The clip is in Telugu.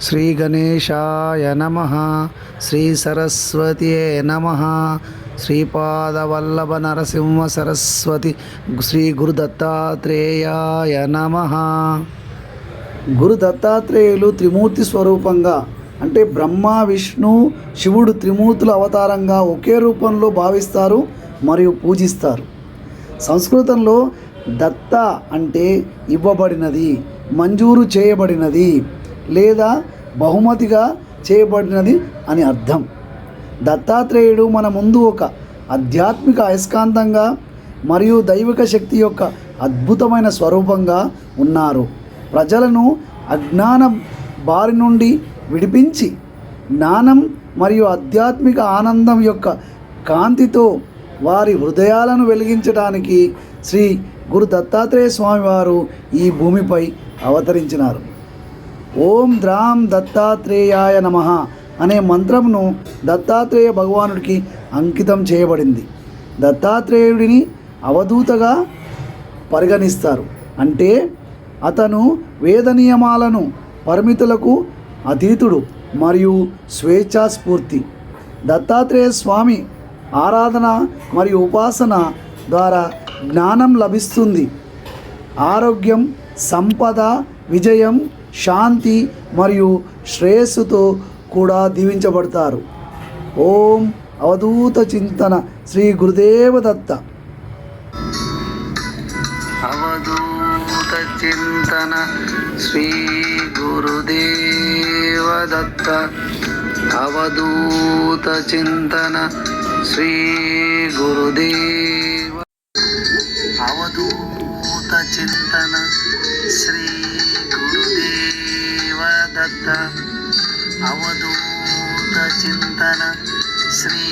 శ్రీ గణేశాయ నమః. శ్రీ సరస్వతియే నమః. శ్రీపాదవల్లభ నరసింహ సరస్వతి శ్రీ గురు దత్తాత్రేయాయ నమః. గురు దత్తాత్రేయులు త్రిమూర్తి స్వరూపంగా, అంటే బ్రహ్మ విష్ణు శివుడు త్రిమూర్తుల అవతారంగా ఒకే రూపంలో భావిస్తారు మరియు పూజిస్తారు. సంస్కృతంలో దత్త అంటే ఇవ్వబడినది, మంజూరు చేయబడినది లేదా బహుమతిగా చేయబడినది అని అర్థం. దత్తాత్రేయుడు మన ముందు ఒక ఆధ్యాత్మిక అయస్కాంతంగా మరియు దైవిక శక్తి యొక్క అద్భుతమైన స్వరూపంగా ఉన్నారు. ప్రజలను అజ్ఞాన బారి నుండి విడిపించి జ్ఞానం మరియు ఆధ్యాత్మిక ఆనందం యొక్క కాంతితో వారి హృదయాలను వెలిగించడానికి శ్రీ గురు దత్తాత్రేయ స్వామి వారు ఈ భూమిపై అవతరించినారు. ఓం ద్రాం దత్తాత్రేయాయ నమః అనే మంత్రమును దత్తాత్రేయ భగవానుడికి అంకితం చేయబడింది. దత్తాత్రేయుడిని అవధూతగా పరిగణిస్తారు. అంటే అతను వేద నియమాలను పరిమితులకు అతీతుడు మరియు స్వేచ్ఛాస్ఫూర్తి. దత్తాత్రేయ స్వామి ఆరాధన మరియు ఉపాసన ద్వారా జ్ఞానం లభిస్తుంది. ఆరోగ్యం, సంపద, విజయం, శాంతి మరియు శ్రేయస్సుతో కూడా దీవించబడతారు. ఓం అవధూత చింతన శ్రీ గురుదేవ దత్త. అవధూత చింతన శ్రీ గురుదేవ దత్త. అవధూత చింతన శ్రీ గురుదేవ. అవధూత చింతన శ్రీ గురుదేవ దత్త. అవధూత చింతన శ్రీ